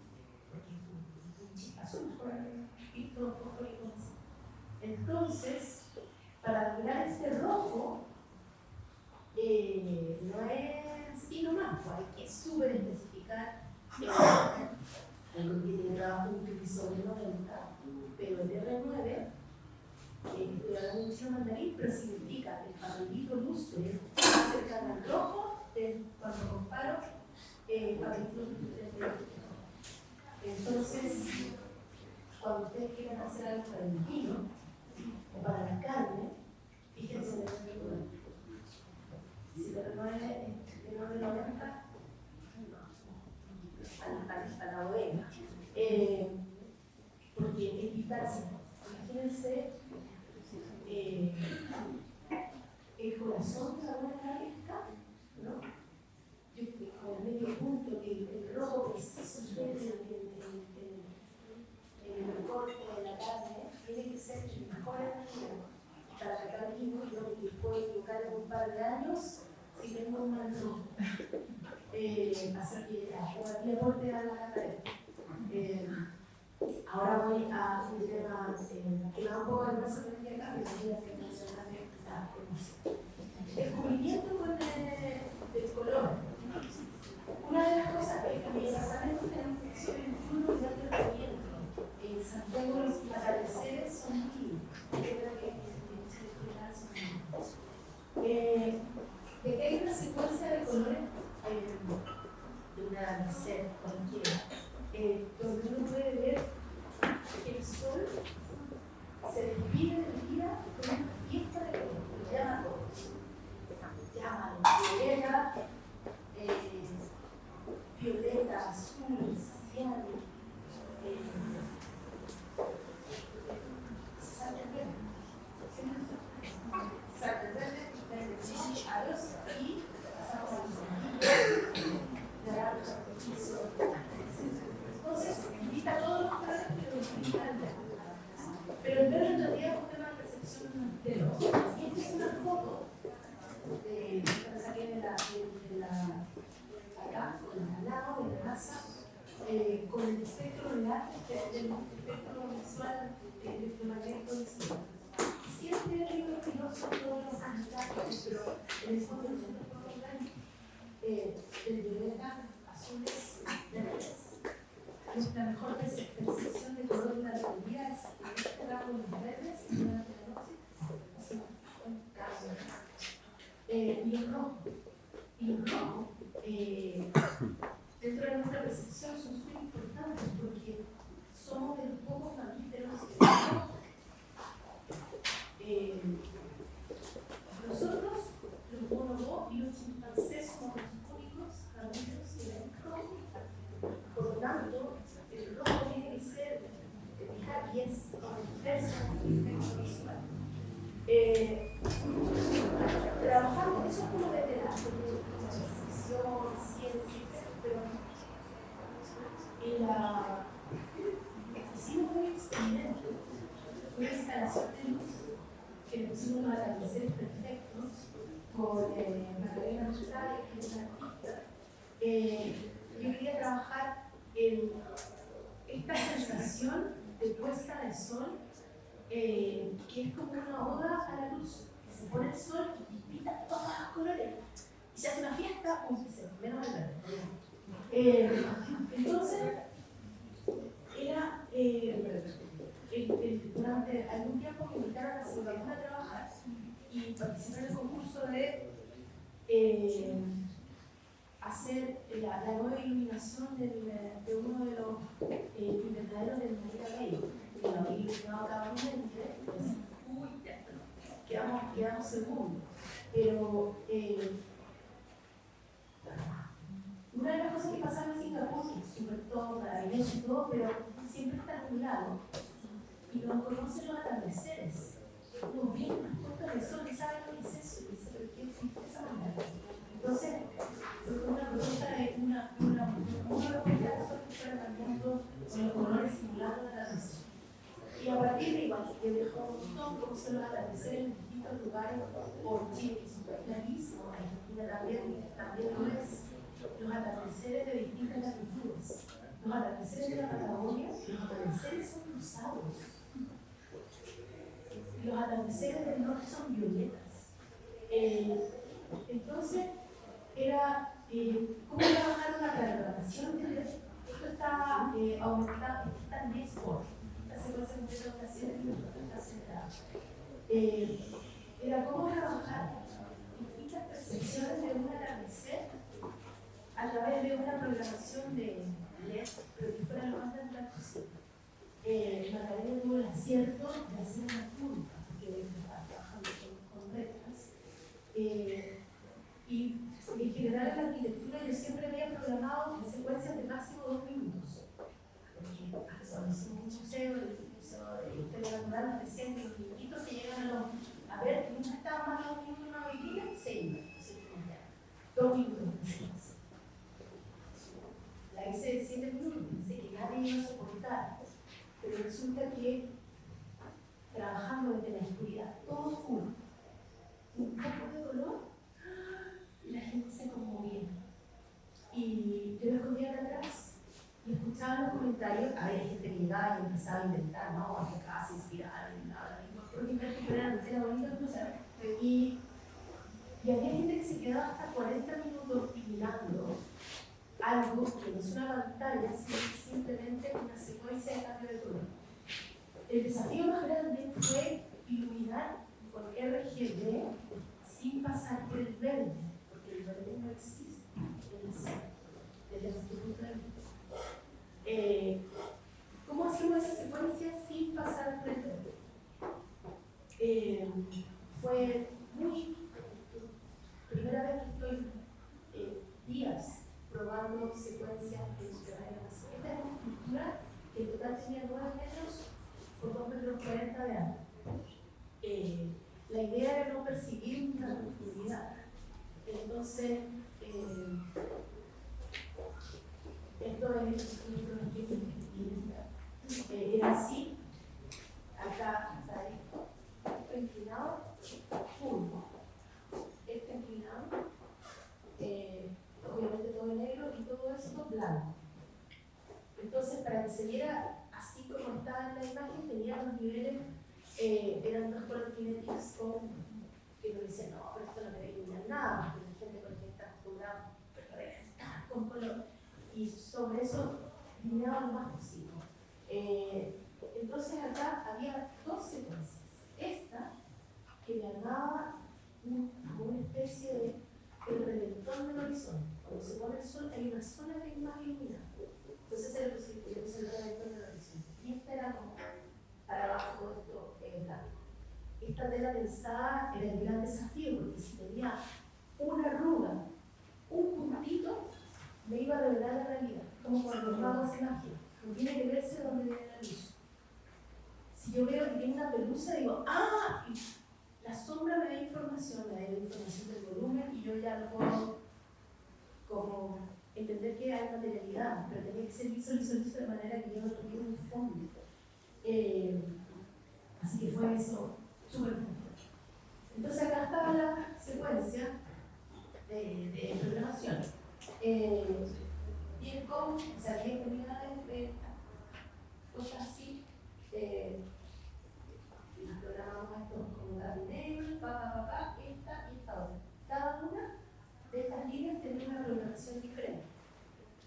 porque es un chispa azul por el filtro fosfórico. Entonces, para lograr este rojo, no es así nomás, pues hay que súper especificar. El grupo tiene trabajo un sobre 90, pero el R9, estoy hablando de un mandarín, pero significa el papelito lustre cerca del rojo cuando comparo papelitos lustres de rojo. Entonces, cuando ustedes quieran hacer algo para el vino o para la carne, fíjense en el R9. Si el R9 es menor de 90, a la bodega. Porque es vital. Imagínense el corazón de la buena carga, ¿no? Yo con el medio punto, el rojo preciso en el corte de la carne tiene que ser el mejor para sacar vino. Yo me puedo equivocar en un par de años si tengo un mal rojo. Así que aquí aporte a la carrera. Ahora voy a un tema que da un poco de más sorprendente que mencionaste la emoción. Descubrimiento con el color. Una de las cosas que también sabemos sobre el flujo de tratamiento. En Santiago los atardeceres son vivos. Yo creo que de que hay una secuencia de colores de un atardecer cualquiera, donde uno puede ver que el sol se despide del día con una fiesta de color, lo llama a todos. Llama violeta, violeta, azul, ciano, sale verde, y pasamos al naranja, rojizo, primero en realidad es un tema de percepción de los ojos. Y esta es una foto que saqué acá, al lado de la casa, con el espectro real del espectro visual electromagnético de cielo. Siempre hay unos pilosos todos los años, pero en el fondo nosotros podemos ver de violeta, azules, verdes. Nuestra mejor percepción de color de la realidad es este rango de los verdes y durante la noche es un cambio. Y el rojo. Y el rojo, dentro de nuestra percepción, son súper importantes porque somos de los pocos mamíferos que nosotros, los bonobos y los chimpancés, somos los únicos mamíferos que ven rojo. Por lo tanto, el rojo tiene que ser y es inverso del espectro visual. Trabajamos, eso es como desde la percepción, ciencia, pero hicimos un experimento, una instalación de luz que le pusimos unos atardeceres perfectos con Magdalena Australia, que es una artista. Yo quería trabajar en esta sensación de puesta del sol, que es como una oda a la luz, que se pone el sol y pinta todos los colores. Y se hace una fiesta, un pincel, menos el verde. Entonces, era durante algún tiempo me invitaron a Singapur a trabajar y participé en el concurso de hacer la nueva iluminación de uno de los invernaderos del Marina Bay, que lo había iluminado cabalmente, quedamos segundos. Pero una de las cosas que pasaba en Singapur, que es súper todo, maravilloso y todo, pero siempre está nublado y no conocen los atardeceres. No ven las puestas de sol y saben lo que es eso, y dicen, ¿pero qué existe esa manera? Entonces, fue una pregunta de uno de los candidatos que fueron cambiando con los colores simulando el atardecer. Y a partir de igual, que dejó un montón cómo son los atardeceres en distintos lugares, por Chile, que es un país larguísimo, Argentina también lo es, los atardeceres de distintas latitudes. Los atardeceres de la Patagonia, los atardeceres son cruzados. Los atardeceres del norte son violetas. Entonces, era cómo trabajar una programación de esto está aumentado, está en export, esta secuencia completa de operaciones está acelerada. Era cómo trabajar distintas percepciones de un atardecer a través de una programación de LED, pero que fuera lo más natural posible. Magdalena tuvo el acierto de hacer una curva, porque estaba trabajando con rectas. Y en general en la arquitectura yo siempre había programado secuencias de máximo 2 minutos. Porque hicimos un museo, el museo de historia natural, recién que los niñitos se llegan a ver que nunca estaban más de 2 minutos en una vitrina, se iban. 2 minutos. La hice de 7 minutos, pensé que nadie iba a soportar. Pero resulta que trabajando desde la oscuridad, todo oscuro, un poco de color, y la gente se conmovía. Y yo me escondía atrás y escuchaba los comentarios. Había gente que llegaba y empezaba a inventar, no, acá se inspiraron, nada, porque era bonito cruzar. Y había gente que se quedaba hasta 40 minutos mirando algo que no es una pantalla, sino simplemente una secuencia de cambio de color. El desafío más grande fue iluminar con RGB sin pasar por el verde, porque el verde no existe en el cielo, desde nuestro punto de vista. ¿Cómo hacemos esa secuencia sin pasar por el verde? Fue muy... primera vez que estoy días probando secuencias de programación. Esta es una estructura que en total tenía 9 metros por 2,40 metros de alto. La idea era no percibir una profundidad. Entonces, esto es era así. Acá niveles eran dos colectivos que nos decían, no, pero esto no debe eliminar nada, porque la gente con que está acostumbrada a reventar con color. Y sobre eso eliminaba lo más posible. Entonces acá había dos secuencias. Esta, que le daba como una especie de el reventón del horizonte. Cuando se pone el sol hay una zona que es más iluminada. Entonces era el reventón del horizonte. Y esta era como para abajo esto blanco. Esta tela pensada era el gran desafío, porque si tenía una arruga, un puntito, me iba a revelar la realidad, como cuando los magos se imaginan. No tiene que verse donde viene la luz. Si yo veo que tiene una pelusa, digo, ¡ah! Y la sombra me da información del volumen, y yo ya lo puedo como entender que hay materialidad, pero tenía que ser liso de manera que yo no tuviera un fondo. Así que fue eso súper importante. Entonces acá estaba la secuencia de programación. Y el cómo, o sea, hay comunidades de cosas así, las programamos esto como gabinete, esta y esta otra. Cada una de estas líneas tenía una programación diferente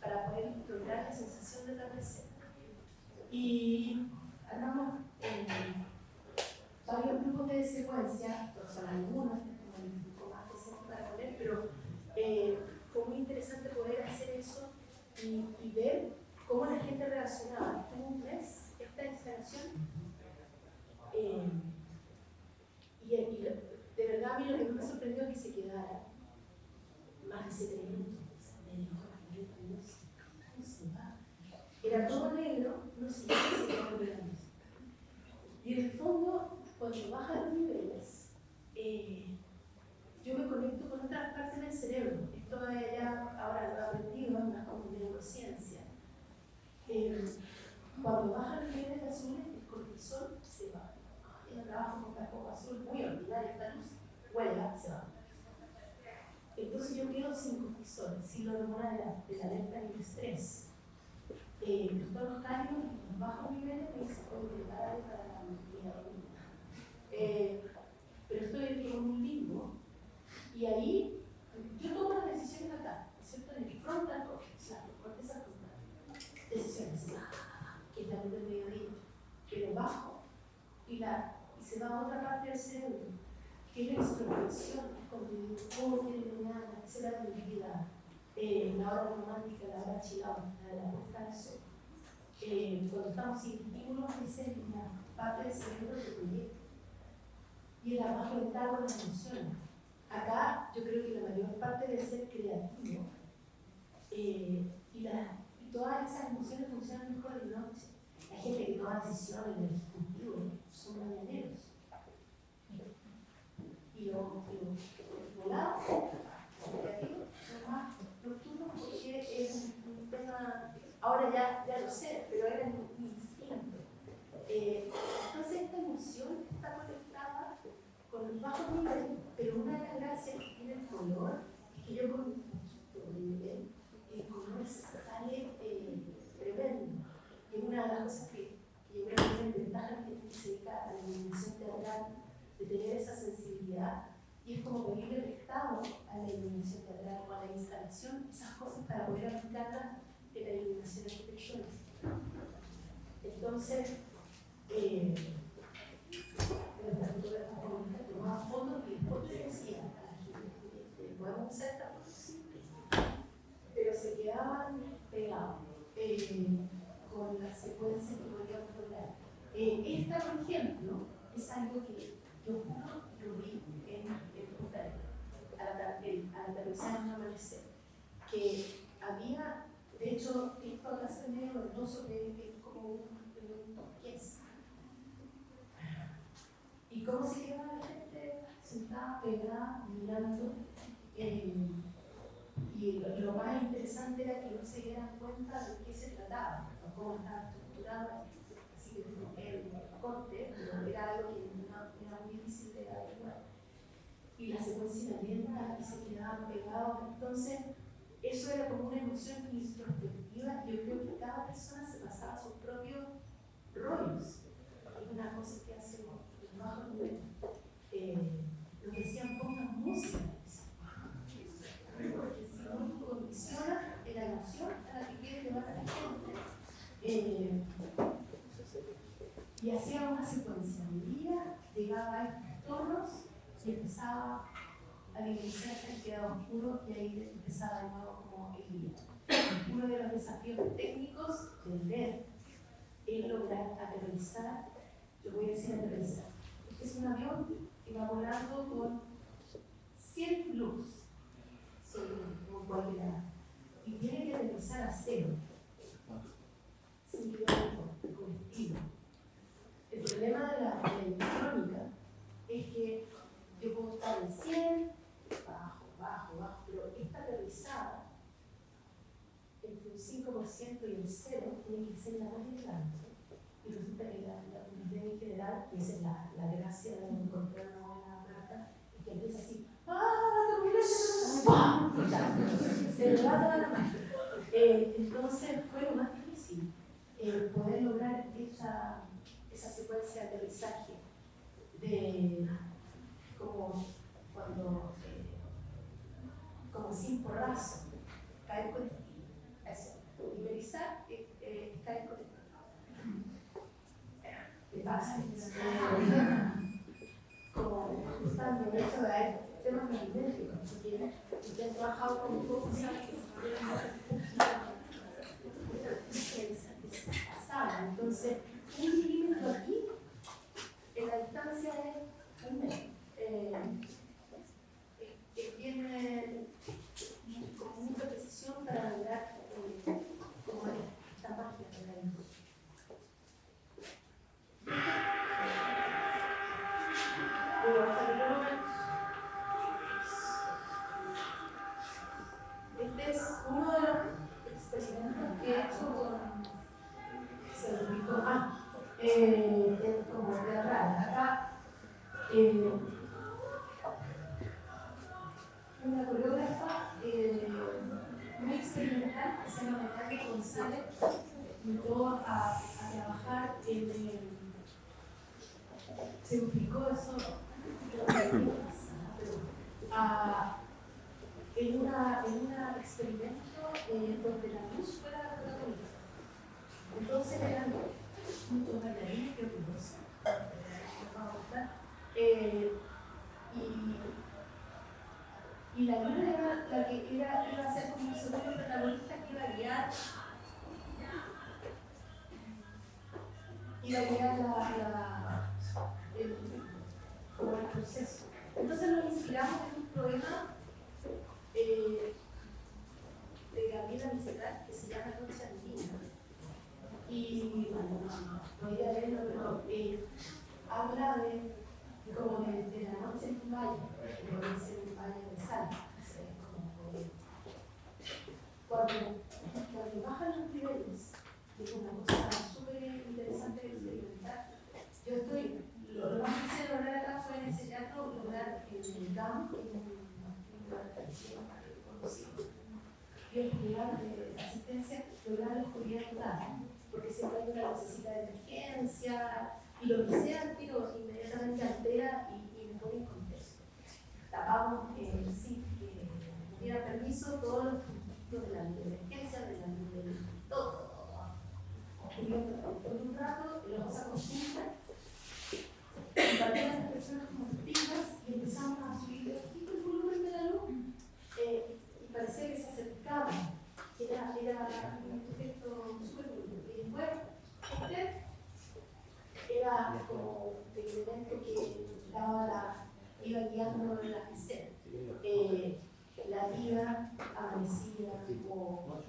para poder lograr la sensación de atardecer. Y andamos en varios grupos de secuencia, no son algunos, un poco más presentes para poner, pero fue muy interesante poder hacer eso y ver cómo la gente reaccionaba. Estuvo un mes esta instalación y de verdad a mí lo que me sorprendió es que se quedara más de 7 minutos. Era todo negro, no sé qué se quedó mirando. Y en el fondo, cuando bajan los niveles, yo me conecto con otras partes del cerebro. Esto ya ahora lo he aprendido, es más como neurociencia. Cuando bajan los niveles azules, el cortisol se va. Yo trabajo con casco azul, muy ordinaria esta luz, huelga, se va. Entonces yo quedo sin cortisol, sin la hormona de la alerta y el estrés. Los tonos cálidos y los bajos niveles me dicen que para la vida. Pero estoy en un limbo y ahí yo tomo las decisiones acá, ¿cierto? En el frontal cortex, la corteza frontal. Decisiones, que es la luz del mediodía, pero bajo y se va a otra parte del cerebro, que es la introspección, cuando digo, ¿cómo quiere mañana? ¿Qué será de mi vida? La hora romántica, la hora chilao, la puesta de sol. Cuando estamos sin estímulos, esa es una parte del cerebro que proyecta. Y el abajo mental con las emociones. Acá yo creo que la mayor parte debe ser creativo y todas esas emociones funcionan mejor de noche. Hay gente que toma decisiones en el ejecutivo, son mañaneros. Y los volados, creativos, son más nocturnos porque es un tema, ahora ya lo sé, pero era mi instinto. Entonces esta emoción está conectada con los bajos niveles, pero una de las gracias que tiene el color es que yo con un poquito de nivel, el color sale tremendo. Y es una de las cosas que yo creo que es ventaja de la gente que se dedica a la iluminación teatral, de tener esa sensibilidad, y es como pedirle prestado a la iluminación teatral o a la instalación esas cosas para poder aplicarlas en la iluminación arquitectónica. Entonces, tomaba fotos y después le decía a la gente, podemos usar esta foto, sí, pero se quedaban pegados con la secuencia que podíamos lograr. Esta, por ejemplo, es algo que yo juro lo vi en Punta Arenas, al aterrizar en un amanecer, que había, de hecho, esto acá se ve medio verdoso, que es como un turquesa. Y cómo se quedaba la gente sentada, pegada, mirando. Y lo más interesante era que no se dieran cuenta de qué se trataba, o cómo estaba estructurada. Así que el corte, pero era algo que no era muy difícil de averiguar. Y la secuencia era lenta y se quedaban pegados. Entonces, eso era como una emoción introspectiva. Yo creo que cada persona se pasaba sus propios rollos. Es una cosa una secuencia. Medía, llegaba a estos tornos y empezaba a divisar que quedaba oscuro y ahí empezaba de nuevo como el día. Uno de los desafíos técnicos del ver es lograr aterrizar, yo voy a decir aterrizar. Este es un avión que va volando con 100 lux sobre cualquier lado y tiene que aterrizar a 0. 100 kilómetros de combustible. El problema de la electrónica es que yo puedo estar en 100, bajo, pero esta aterrizada entre un 5% y el 0 tiene que ser la más grande. Y resulta que la comunidad en general, y esa es la gracia de encontrar una buena marca, es que empieza así, se le va toda la magia. Entonces fue lo más difícil, poder lograr esa secuencia de aterrizaje, de como cuando, como sin porrazo, caer con eso, liberizar, caer con ¿qué pasa? Como justamente el hecho de haber temas magnéticos, porque usted ha trabajado con cosas pasada, entonces un milímetro aquí, en la distancia es un metro. Tiene como mucha precisión para lograr como esta magia de la luz. Este es uno de los experimentos que he hecho con Cerrito. Como de rara. Acá, una coreógrafa muy experimental que se llama Natalia González, invitó a trabajar se implicó eso en un experimento donde la luz fuera la protagonista. Entonces eran muchos bailarines, creo que 12, y la luna era la que iba a ser como un segundo protagonista que iba a guiar como el proceso. Entonces nos inspiramos en un poema de Gabriela Mistral que se llama Noche Andina. Y bueno, no voy a leerlo, pero habla de la noche en un valle, que puede ser un valle de sal. Cuando bajan los niveles, que es una cosa súper interesante de experimentar, yo lo más que quise lograr acá fue en ese teatro, lograr en el GAM, en un lugar conocido, y el lugar de asistencia, lograr la oscuridad total, porque siempre hay una necesidad de emergencia, y lo que sea, tiro inmediatamente altera y me pone en contexto. Tapamos, sí, que tuviera permiso todos los puntos de la luz de emergencia, de la luz de todo. Por un rato, los acostumbran, y partían las personas como testigos y empezamos a subir un poquito el volumen de la luz, y parecía que se acercaban. Era un efecto súper bonito. Y después, era como el elemento que iba guiando la escena. La vida amanecía o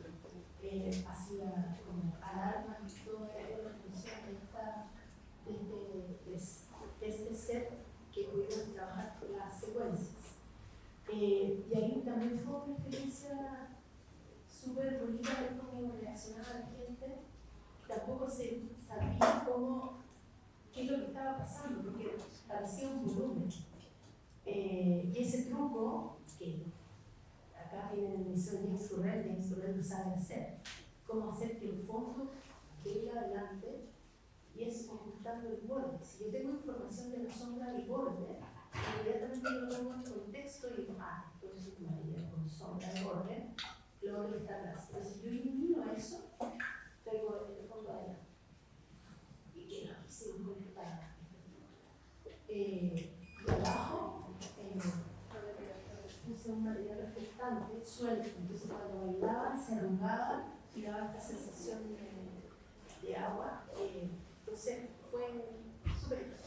hacía como alarmas y todo era la función de este set que pudieron trabajar con las secuencias. Y ahí también fue una experiencia súper bonita ver cómo reaccionaba la gente. Tampoco se sabía qué es lo que estaba pasando, porque parecía un volumen. Y ese truco, que acá tienen en misión James Turrell lo sabe hacer, cómo hacer que el fondo quede adelante y es ocultando el borde. Si yo tengo información de la sombra del borde, inmediatamente yo lo pongo en contexto y digo, esto es una idea con sombra de borde, lo que está atrás. Pero si yo elimino eso, traigo el fondo adelante. ¿Y qué es lo que hicimos con esta y abajo puse un material reflectante suelto, entonces cuando bailaban se arrugaban y daba esta sensación de agua. Entonces fue súper